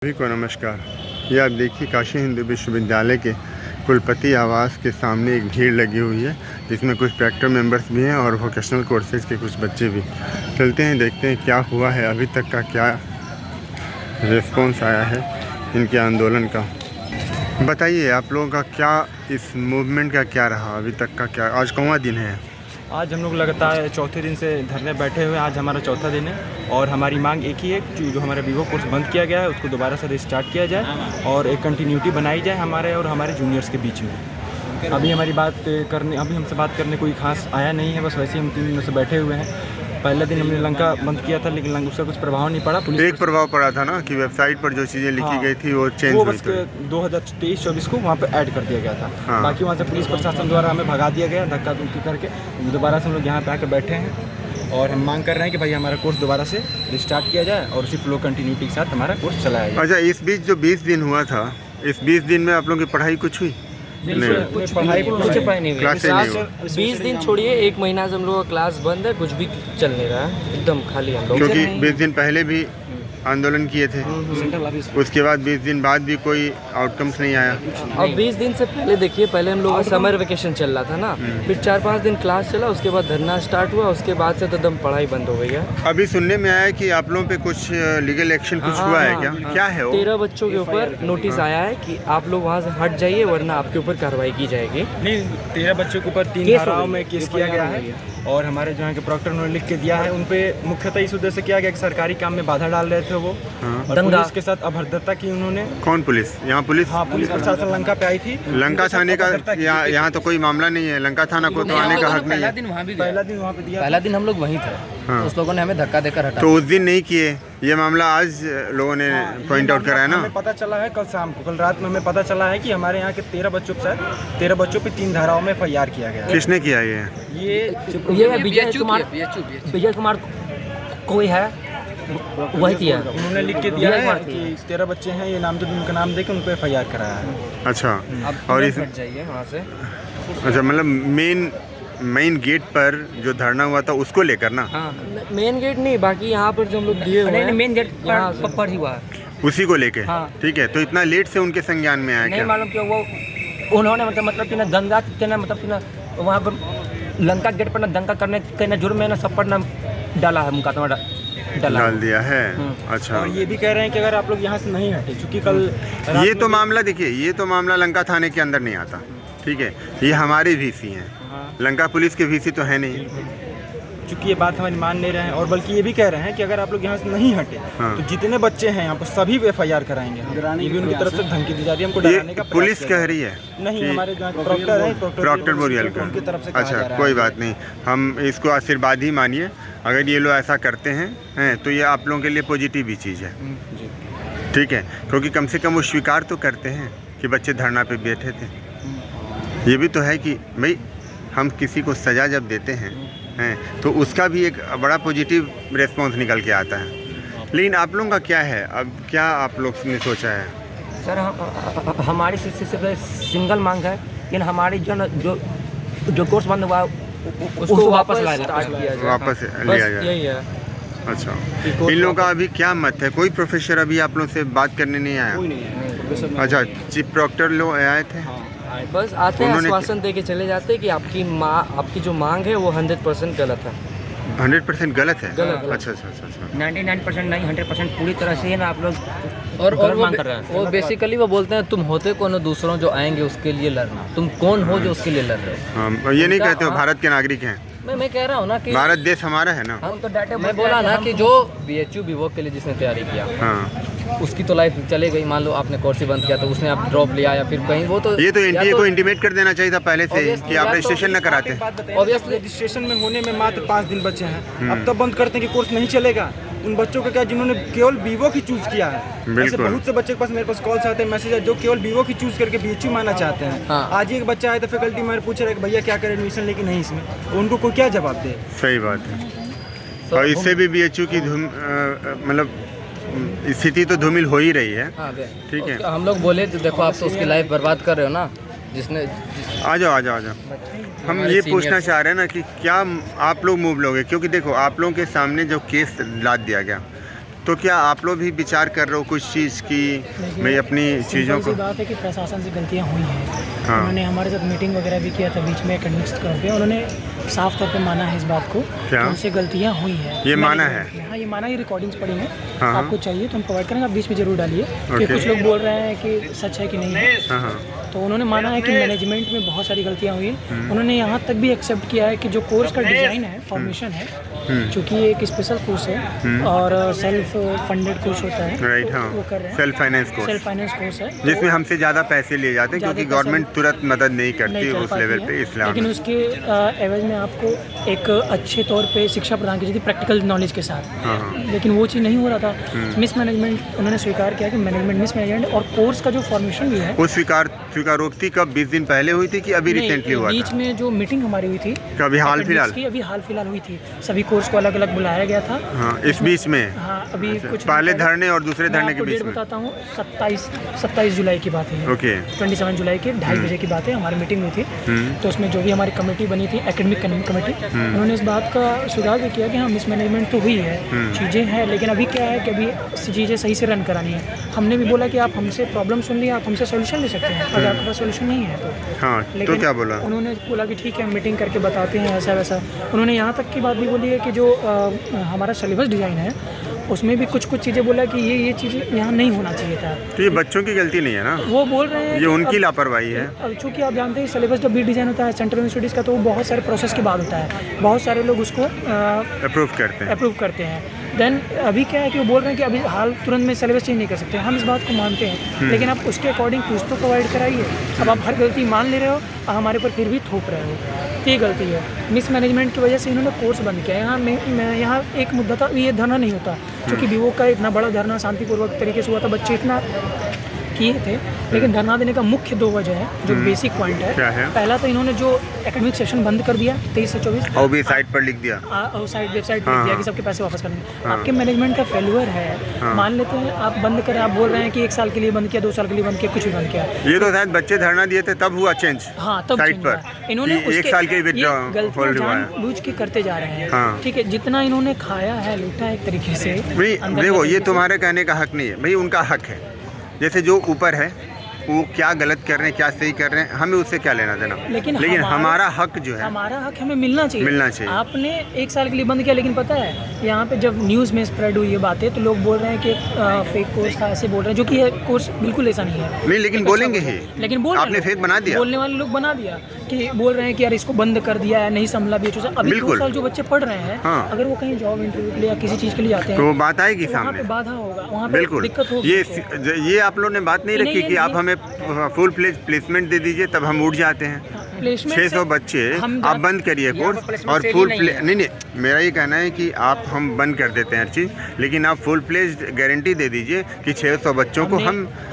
सभी को नमस्कार। ये आप देखिए काशी हिंदू विश्वविद्यालय के कुलपति आवास के सामने एक भीड़ लगी हुई है, जिसमें कुछ प्रैक्टर मेंबर्स भी हैं और वोकेशनल कोर्सेज के कुछ बच्चे भी। चलते हैं, देखते हैं क्या हुआ है, अभी तक का क्या रिस्पॉन्स आया है इनके आंदोलन का। बताइए आप लोगों का क्या, इस मूवमेंट का क्या रहा अभी तक का, क्या आज कौवा दिन है? आज हम लोग लगातार चौथे दिन से धरने बैठे हुए हैं। आज हमारा चौथा दिन है और हमारी मांग एक ही है कि जो हमारा वीवो कोर्स बंद किया गया है उसको दोबारा से रिस्टार्ट किया जाए और एक कंटिन्यूटी बनाई जाए हमारे और हमारे जूनियर्स के बीच में। अभी हमसे बात करने कोई खास आया नहीं है, बस वैसे ही हम 3 दिनों से बैठे हुए हैं। पहले दिन हमने लंका बंद किया था, लेकिन लंका उसका कुछ प्रभाव नहीं पड़ा। पुलिस एक प्रभाव पड़ा था ना कि वेबसाइट पर जो चीज़ें लिखी गई थी वो चेंज हुई थी। 2023-24 को वहाँ पे ऐड कर दिया गया था। हाँ। बाकी वहाँ से पुलिस प्रशासन द्वारा हमें भगा दिया गया धक्का धुक्की करके। दोबारा से हम लोग यहाँ पे आके बैठे हैं और हम मांग कर रहे हैं कि भाई हमारा कोर्स दोबारा से रिस्टार्ट किया जाए और उसी फ्लो कंटिन्यूटी के साथ हमारा कोर्स चलाया जाए। अच्छा, इस बीच जो 20 दिन हुआ था, इस 20 दिन में आप लोगों की पढ़ाई कुछ हुई? कुछ पढ़ाई नहीं हुई। क्लासें नहीं हुई। 20 दिन छोड़िए, 1 महीना से हम लोग का क्लास बंद है, कुछ भी चल नहीं रहा है, एकदम खाली हम लोग। क्योंकि 20 दिन पहले भी आंदोलन किए थे, उसके बाद 20 दिन बाद भी कोई आउटकम्स नहीं आया। और 20 दिन से पहले देखिए, पहले हम लोग का समर वेकेशन चल रहा था ना, फिर 4-5 दिन क्लास चला, उसके बाद धरना स्टार्ट हुआ, उसके बाद से तो एकदम पढ़ाई बंद हो गई है। अभी सुनने में आया कि आप लोगों पे कुछ लीगल एक्शन कुछ हुआ है क्या? क्या है वो? 13 बच्चों के ऊपर नोटिस आया है कि आप लोग वहाँ से हट जाइए वरना आपके ऊपर कार्रवाई की जाएगी। नहीं, 13 बच्चों के ऊपर 3 धाराओं में केस किया गया है और हमारे जो है कि प्रॉक्टर ने लिख के दिया है। उन पे मुख्यतः इस उद्देश्य से किया गया कि सरकारी काम में बाधा डाल रहे थे वो, और पुलिस के साथ अभद्रता की उन्होंने। कौन पुलिस? यहाँ पुलिस? हाँ, पुलिस प्रशासन लंका पे आई थी। लंका थाने का यहाँ तो कोई मामला नहीं है, लंका थाना को तो आने का हक नहीं है। पहला दिन वहाँ पे दिया। पहला दिन हम लोग वहीं थे। हाँ। उस लोगों ने हमें धक्का देकर हटा। तो उस दिन नहीं किए, ये मामला आज लोगों ने पॉइंट आउट कराया ना। हमें पता चला है कल शाम को, कल रात में हमें पता चला है कि हमारे यहाँ के 13 बच्चों के साथ 13 बच्चों पे 3 धाराओं में FIR किया गया है। किसने किया ये? ये विजय कुमार कोई है, वही किया। उन्होंने लिख के दिया है कि 13 बच्चे हैं, ये नाम तो उनका नाम देके उन पे FIR कराया है। अच्छा, और इस जाइए वहाँ से। अच्छा, मतलब मेन गेट पर जो धरना हुआ था उसको लेकर ना? हाँ, मेन गेट नहीं, बाकी यहाँ पर जो हम लोग दिए हुए हैं, मेन गेट पर ही हुआ है, उसी को लेके। हाँ। ठीक है, तो इतना लेट से उनके संज्ञान में आया नहीं क्या? मालूम क्यों वो उन्होंने मतलब कि ना दंगा के ना, मतलब कि ना वहाँ पर लंका गेट पर ना दंगा करने के ना जुर्म में ना सब पर ना डाला है, मुकदमा डाल दिया है। अच्छा, और ये भी कह रहे हैं कि अगर आप लोग यहाँ से नहीं हटे, क्योंकि कल ये तो मामला देखिए, ये तो मामला लंका थाने के अंदर नहीं आता। ठीक है, ये हमारे VC हैं, लंका पुलिस के VC तो है नहीं। चूँकि ये बात हमारी मान नहीं रहे हैं और बल्कि ये भी कह रहे हैं कि अगर आप लोग यहाँ से नहीं हटे तो जितने बच्चे हैं यहाँ पर सभी FIR कराएंगे। ये भी उनकी तरफ से धमकी दी जा रही है, हमको डराने का पुलिस कह रही है? नहीं, हमारे जो प्रॉक्टर है, प्रॉक्टर बोरियल का उनकी तरफ से कहा जा अच्छा, रहा है। कोई बात नहीं, हम इसको आशीर्वाद ही मानिए। अगर ये लोग ऐसा करते हैं तो ये आप लोगों के लिए पॉजिटिव ही चीज़ है। ठीक है, क्योंकि कम से कम वो स्वीकार तो करते हैं कि बच्चे धरना पे बैठे थे। ये भी तो है कि भाई हम किसी को सज़ा जब देते हैं तो उसका भी एक बड़ा पॉजिटिव रिस्पॉन्स निकल के आता है। लेकिन आप लोगों का क्या है, अब क्या आप लोग ने सोचा है? सर, हमारी सिंगल मांग है कि हमारी जो कोर्स बंद हुआ उसको वापस लिया जाए। यही है। अच्छा, इन लोगों का अभी क्या मत है? कोई प्रोफेसर अभी आप लोगों से बात करने नहीं आया? अच्छा, चीफ प्रॉक्टर लोग आए थे? बस आते हैं, आश्वासन दे के चले जाते हैं कि आपकी जो मांग है वो 100% गलत है। 100% गलत है? गलत। अच्छा अच्छा अच्छा। 99% नहीं, 100% पूरी तरह से है ना आप लोग। और वो बेसिकली वो बोलते हैं तुम होते कौन हो दूसरों जो आएंगे उसके लिए लड़ना, तुम कौन हो जो उसके लिए लड़ रहे हो। हाँ, ये नहीं कहते हो भारत के नागरिक हैं? मैं कह रहा हूँ ना कि भारत देश हमारा है ना। हम तो डाटे मैं बोला ना कि जो BHU वीवो के लिए जिसने तैयारी किया, हाँ, उसकी तो लाइफ चले गई। मान लो आपने कोर्स ही बंद किया तो उसने आप ड्रॉप लिया या फिर कहीं, वो तो ये तो NTA को इंटीमेट कर देना चाहिए था पहले से कि आप रजिस्ट्रेशन न कराते। ऑब्वियसली रजिस्ट्रेशन में होने में मात्र 5 दिन बचे हैं, अब तब बंद करते हैं कि कोर्स नहीं चलेगा। उन बच्चों का क्या जिन्होंने केवल वीवो की चूज किया है। ऐसे बहुत से बच्चे के पास मेरे पास कॉल्स आते हैं, मैसेज है, जो केवल वीवो की चूज करके BHU माना चाहते हैं। हाँ। आज एक बच्चा आया तो फैकल्टी मेरे पूछ रहा है कि भैया क्या करें एडमिशन लेकिन नहीं इसमें, तो उनको कोई क्या जवाब दे? सही बात है। और इससे भी BHU की मतलब स्थिति तो धूमिल हो ही रही है। ठीक है, हम लोग बोले तो देखो आप तो उसकी लाइफ बर्बाद कर रहे हो ना, जिसने आ जाओ। हम ये पूछना चाह रहे हैं ना कि क्या आप लोग मूव लोगे, क्योंकि देखो आप लोगों के सामने जो केस लाद दिया गया तो क्या आप लोग भी विचार कर रहे हो कुछ चीज़ की मैं अपनी चीज़ों सिंपल को? सी बात है कि प्रशासन से गलतियां हुई हैं। हाँ। उन्होंने हमारे साथ मीटिंग वगैरह भी किया था बीच में एकेडमिक्स क्लब पे, उन्होंने साफ तौर पे माना है इस बात को क्या? कि उनसे गलतियां हुई हैं। ये माना है? हाँ, ये माना, ये रिकॉर्डिंग्स पड़ी हैं। हाँ, हाँ। आपको चाहिए तो हम प्रोवाइड करेंगे, आप बीच में जरूर डालिए कि ओके। कुछ लोग बोल रहे हैं कि सच है कि नहीं है। हाँ हाँ तो उन्होंने माना है कि मैनेजमेंट में बहुत सारी गलतियां हुई हैं। उन्होंने यहाँ तक भी एक्सेप्ट किया है कि जो कोर्स का डिज़ाइन है, फॉर्मेशन है, चूँकि ये एक स्पेशल कोर्स है और सेल्फ फंडेड कोर्स होता है, राइट। तो हाँ, वो कर रहे हैं। Self finance course self finance course है जिसमें हमसे ज़्यादा पैसे लिए जाते हैं क्योंकि ज़्यादा गवर्नमेंट पैसा तुरंत मदद नहीं करती नहीं कर उस पाती लेवल है। पे, इसलिए लेकिन हम- उसके एवज में आपको एक अच्छे तौर पे शिक्षा प्रदान की जाती थी प्रैक्टिकल नॉलेज के साथ। हाँ हाँ लेकिन वो चीज़ नहीं हो रहा था। मिस मैनेजमेंट उन्होंने स्वीकार किया कि मैनेजमेंट मिस मैनेजमेंट और कोर्स का जो फॉर्मेशन भी है, वो स्वीकारोक्ति कब 20 दिन पहले हुई थी कि अभी नहीं, रिसेंटली हुआ बीच था? में जो मीटिंग हमारी हुई थी कभी हाल academics फिलहाल? की, अभी हाल फिलहाल हुई थी। सभी कोर्स को अलग अलग बुलाया गया था। हाँ, इस बीच में हाँ, अभी कुछ पहले धरने और दूसरे मैं धरने के आपको बीच डेट में। बताता हूँ। 27 जुलाई की बात है। ओके। 27 जुलाई के 2:30 बजे की बात है, हमारी मीटिंग हुई थी। तो उसमें जो भी हमारी कमेटी बनी थी, एकेडमिक कमेटी, उन्होंने इस बात का सुझाव भी किया कि हाँ, मिसमैनेजमेंट तो हुई है, चीज़ें हैं, लेकिन अभी क्या है कि अभी चीज़ें सही से रन करानी है। हमने भी बोला कि आप हमसे प्रॉब्लम सुन लिया, आप हमसे सोल्यूशन ले सकते हैं, अगर आपके पास सोल्यूशन नहीं है तो। हाँ, तो लेकिन क्या बोला? उन्होंने बोला कि ठीक है, मीटिंग करके बताते हैं ऐसा वैसा। उन्होंने यहाँ तक की बात भी बोली है कि जो हमारा सिलेबस डिज़ाइन है उसमें भी कुछ चीज़ें बोला कि ये चीज़ें यहाँ नहीं होना चाहिए था। तो ये बच्चों की गलती नहीं है ना, वो बोल रहे हैं ये कि उनकी अब- लापरवाही है। अब चूँकि आप जानते हैं सिलेबस जब भी डिज़ाइन होता है सेंट्रल यूनिवर्सिटीज़ का, तो वो बहुत सारे प्रोसेस के बाद होता है, बहुत सारे लोग उसको अप्रूव करते हैं। अप्रूव करते हैं। देन अभी क्या है कि वो बोल रहे हैं कि अभी हाल तुरंत में सिलेबस चेंज नहीं कर सकते। हम इस बात को मानते हैं, लेकिन आप उसके अकॉर्डिंग कुछ तो प्रोवाइड कराइए। अब आप हर गलती मान ले रहे हो और हमारे पर फिर भी थोप रहे हो, तो ये गलती है। मिस मैनेजमेंट की वजह से इन्होंने कोर्स बंद किया है। यहाँ एक मुद्दा था, ये धरना नहीं होता, क्योंकि विवो का इतना बड़ा धरना शांतिपूर्वक तरीके से हुआ था, बच्चे इतना किए थे। लेकिन धरना देने का मुख्य 2 वजह है, जो बेसिक पॉइंट है। क्या है? पहला तो इन्होंने जो एकेडमिक सेशन बंद कर दिया 23 से 24, और भी साइट पर लिख दिया। वेबसाइट पे हाँ, दिया हाँ। कि सबके पैसे वापस करेंगे। आपके मैनेजमेंट का फेल्यूर है। मान लेते हैं आप बंद करें, आप बोल रहे हैं कि 1 साल के लिए बंद किया, 2 साल के लिए बंद किया, कुछ भी बंद किया। ये तो शायद बच्चे धरना दिए थे तब हुआ चेंज। हाँ, तब साइट change पर हुआ। इन्होंने कि 1 साल के गलतियां होल्ड हुआ है। जानबूझ के करते जा रहे हैं। हाँ। ठीक है, जितना इन्होंने खाया है, लूटा है एक तरीके से। भाई अंदर देखो, का ये तरीके तुम्हारे कहने का हक नहीं है भाई, उनका हक है। जैसे जो ऊपर है वो क्या गलत कर रहे हैं, क्या सही कर रहे हैं, हमें उससे क्या लेना देना। लेकिन हमारा हक जो है, हमारा हक हमें मिलना चाहिए। आपने 1 साल के लिए बंद किया, लेकिन पता है यहाँ पे जब न्यूज़ में स्प्रेड हुई ये बातें, तो लोग बोल रहे हैं कि फेक कोर्स था, ऐसे बोल रहे हैं, जो कि ये कोर्स बिल्कुल ऐसा नहीं है। नहीं, लेकिन एक बोलेंगे अच्छा ही। कोर्स है। लेकिन बोल रहे हैं आपने लोग, फेक बना दिया। बोलने वाले लोग बना दिया कि बोल रहे हैं कि यार इसको बंद कर दिया है, नहीं संभला भी अच्छा। अभी 2 बिल्कुल। साल जो बच्चे पढ़ रहे हैं, हाँ। अगर वो कहीं जॉब इंटरव्यू के लिए या किसी चीज़ के लिए जाते हैं, तो वो बात आएगी तो वहाँ पे सामने। बाधा होगा, वहाँ पे बिल्कुल। दिक्कत होगी। ये आप लोगों ने बात नहीं नहीं, रखी ये कि आप नहीं। हमें फुल प्लेसमेंट दे दीजिए, तब हम उठ जाते हैं। प्लेसमेंट 600 बच्चे हम आप बंद करिए कोर्स, और फुल नहीं, मेरा ये कहना है कि आप हम बंद कर देते हैं हर चीज़, लेकिन आप फुल प्लेस्ड गारंटी दे दीजिए कि 600 बच्चों को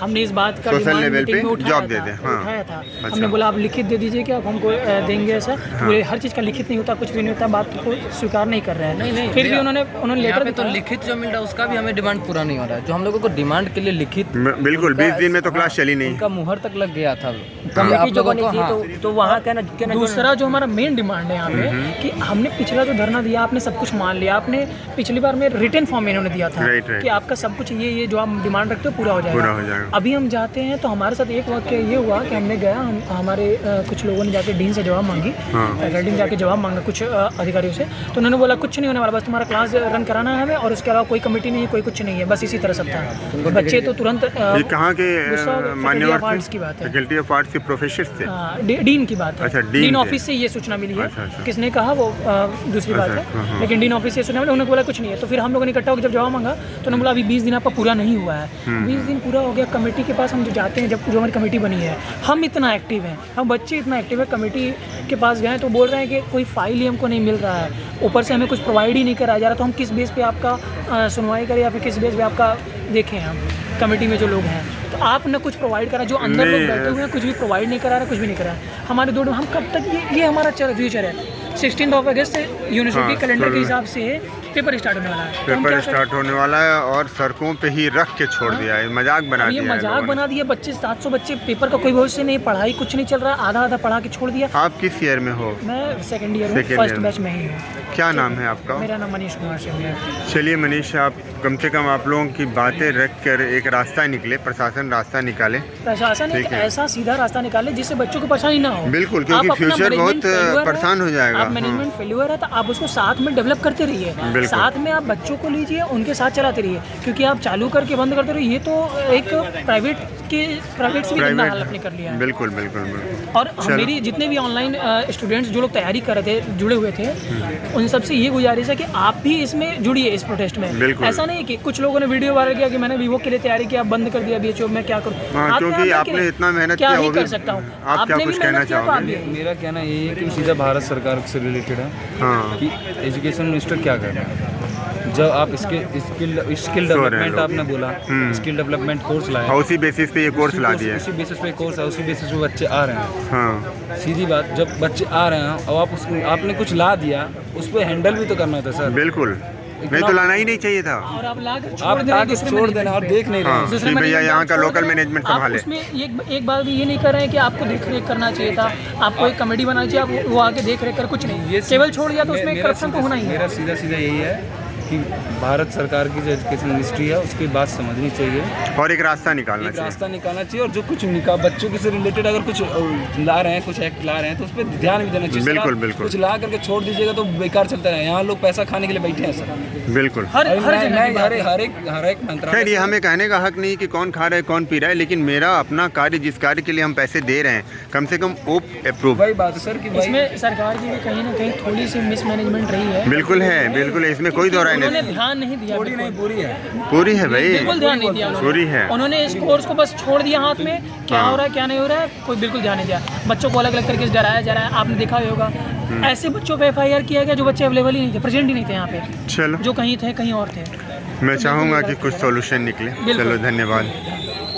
हमने इस बात का सोशल डिमांड लेवल मीटिंग पे में उठाया जॉब था, दे दें। हाँ। उठाया था। अच्छा। हमने बोला आप लिखित दे दीजिए कि आप हमको देंगे ऐसा। बोले हर चीज़ का लिखित नहीं होता, कुछ भी नहीं होता, बात को स्वीकार नहीं कर रहे हैं। नहीं, फिर भी भैया, उन्होंने यहाँ लेटर पे तो लिखित जो मिल रहा है उसका भी हमें डिमांड पूरा नहीं हो रहा है। जो हम लोगों को डिमांड के लिए लिखित बिल्कुल 20 दिन में तो क्लास चली नहीं। उनका मुहर तक लग गया था। कमेटी जो बनी थी, तो वहाँ कहना दूसरा जो हमारा मेन डिमांड है यहाँ पे कि हमने पिछला जो धरना दिया, आपने सब कुछ मान लिया। आपने पिछली बार में रिटन फॉर्म में इन्होंने दिया था राइट। कि आपका सब कुछ ये जो आप डिमांड रखते हो पूरा हो जाएगा। अभी हम जाते हैं तो हमारे साथ एक वाक्य ये हुआ कि हमने गया, हमारे कुछ लोगों ने जाके डीन से जवाब मांगी, फैकल्टी ने जाके जवाब मांगा कुछ अधिकारियों से, तो उन्होंने बोला कुछ नहीं होने वाला, बस तुम्हारा क्लास रन कराना है हमें, और उसके अलावा कोई कमेटी नहीं है, कोई कुछ नहीं है, बस इसी तरह सब था। बच्चे तो तुरंत ये कहाँ के मान्यवर आर्ट्स की बात है, फैकल्टी ऑफ आर्ट्स के प्रोफेसर थे? डीन की बात है। अच्छा, डीन ऑफिस से ये सूचना मिली है। अच्छा। किसने कहा वो दूसरी बात है, लेकिन डीन ऑफिस से सूचना मिली, उन्होंने बोला कुछ नहीं है। तो फिर हम लोगों ने इकट्ठा होकर जब जवाब मांगा तो उन्होंने बोला अभी 20 दिन आपका पूरा नहीं हुआ है। 20 दिन पूरा हो गया, कमेटी के पास हम जो जाते हैं, जब जो हमारी कमेटी बनी है, हम इतना एक्टिव हैं, हम बच्चे इतना एक्टिव है, कमेटी के पास गए तो बोल रहे हैं कि कोई फाइल ही हमको नहीं मिल रहा है, ऊपर से हमें कुछ प्रोवाइड ही नहीं कराया जा रहा। तो हम किस बेस पे आपका सुनवाई करें या फिर किस बेस पे आपका देखें हम कमेटी में जो लोग हैं। तो आपने कुछ प्रोवाइड करा, जो अंदर लोग बैठे हुए हैं कुछ भी प्रोवाइड नहीं करा रहे, कुछ भी नहीं करा हमारे दौड़ में। हम कब तक ये हमारा फ्यूचर है। 16 अगस्त से यूनिवर्सिटी कैलेंडर के हिसाब से पेपर स्टार्ट होने वाला है। तो हम पेपर क्या करें? स्टार्ट होने वाला है और सड़कों पे ही रख के छोड़ दिया है, मजाक बना अब ये दिया है मजाक लोगों ने। बना दिया, बच्चे 700 बच्चे, पेपर का कोई भविष्य नहीं, पढ़ाई कुछ नहीं चल रहा, आधा आधा पढ़ा के छोड़ दिया। आप किस ईयर में हो? मैं सेकंड ईयर हूँ, Second फर्स्ट year। बैच में ही हूँ। क्या नाम है आपका? मेरा नाम मनीष कुमार सिंह है। चलिए मनीष, आप कम से कम आप लोगों की बातें रख कर एक रास्ता निकले, प्रशासन रास्ता निकाले। प्रशासन एक ठीक है। ऐसा सीधा रास्ता निकाले जिससे बच्चों को परेशानी ना हो। बिल्कुल, क्योंकि आप अपना फ्यूचर management बहुत failure है, परेशान हो जाएगा। आप मैनेजमेंट फेल्यूर है तो आप उसको साथ में डेवलप करते रहिए, बिल्कुल। साथ में आप बच्चों को लीजिए, उनके साथ चलाते रहिए, क्योंकि आप चालू करके बंद करते रहिए, ये तो एक प्राइवेट से भी गंदा हाल आपने कर लिया है। बिल्कुल बिल्कुल बिल्कुल। और मेरी जितने भी ऑनलाइन स्टूडेंट्स जो लोग तैयारी कर रहे थे, जुड़े हुए थे, उन सबसे ये गुजारिश है कि आप भी इसमें जुड़िए, इस प्रोटेस्ट में। बिल्कुल। ऐसा नहीं कि कुछ लोगों ने वीडियो वायरल किया कि मैंने वीवो के लिए तैयारी किया, बंद कर दिया बीएचओ, मैं क्या करूँ? हाँ, क्योंकि आपने इतना मेहनत क्या किया, ही वो भी- कर सकता हूँ। आप क्या आपने कुछ भी कहना मेहनत किया तो आप चाहोगे? भी- मेरा कहना यही है कि सीधा भारत सरकार से रिलेटेड है हाँ कि एजुकेशन मिनिस्टर क्या कर रहा है। जब आप स्किल डेवलपमेंट आपने बोला, स्किल डेवलपमेंट कोर्स लाया, और उसी बेसिस पे ये कोर्स ला दिया है। उसी बेसिस पे कोर्स है, उसी बेसिस पे बच्चे आ रहे हैं। हाँ सीधी बात, जब बच्चे आ रहे हैं और आपने कुछ ला दिया, उस पर हैंडल भी तो करना था सर। बिल्कुल, नहीं तो लाना ही नहीं चाहिए था। और आप ला के आप ला के छोड़ देना और देख नहीं रहे हाँ हैं। दूसरे कि भैया मैनेजमेंट यहाँ का छोड़ लोकल रहे हैं। मैनेजमेंट आप संभाले। उसमें एक बार भी ये नहीं कर रहे हैं कि आपको देख रेख करना चाहिए था, आपको एक कमेटी बनानी चाहिए, आप वो आके देख रेख कर, कुछ नहीं, केवल छोड़ दिया तो उसमें मेरा करप्शन तो होना ही है। मेरा सीधा सीधा यही है कि भारत सरकार की जो एजुकेशन मिनिस्ट्री है उसकी बात समझनी चाहिए, और एक रास्ता निकालना एक चाहिए। रास्ता निकालना चाहिए, और जो कुछ बच्चों के से रिलेटेड अगर कुछ ला रहे हैं, कुछ एक्ट ला रहे हैं तो उस पर ध्यान भी देना चाहिए। बिल्कुल, सर, बिल्कुल। कुछ ला करके छोड़ दीजिएगा तो बेकार चलता है। यहाँ लोग पैसा खाने के लिए बैठे हैं सर। बिल्कुल। हर जगह की बात है। हर एक मंत्रालय खैर, ये हमें कहने का हक नहीं कि कौन खा रहा है कौन पी रहा है, लेकिन मेरा अपना कार्य, जिस कार्य के लिए हम पैसे दे रहे हैं, कम से कम वो अप्रूव। वही बात है सर कि भाई इसमें सरकार की भी कहीं ना कहीं थोड़ी सी मिसमैनेजमेंट रही है। बिल्कुल है, बिल्कुल है, इसमें कोई दो राय उन्होंने नहीं। ध्यान नहीं दिया, थोड़ी नहीं पूरी है। पूरी है भाई, बिल्कुल ध्यान नहीं दिया उन्होंने। पूरी है। उन्होंने इस कोर्स को बस छोड़ दिया हाथ में, क्या हाँ। हो रहा है क्या नहीं हो रहा है, कोई बिल्कुल ध्यान नहीं दिया। बच्चों को अलग अलग तरीके से डराया जा रहा है, आपने देखा ही होगा। ऐसे बच्चों पे FIR किया गया जो बच्चे अवेलेबल ही नहीं थे, प्रेजेंट ही नहीं थे यहाँ पे, चलो, जो कहीं थे कहीं और थे। मैं चाहूँगा कि कुछ सॉल्यूशन निकले। बिल्कुल। चलो, धन्यवाद।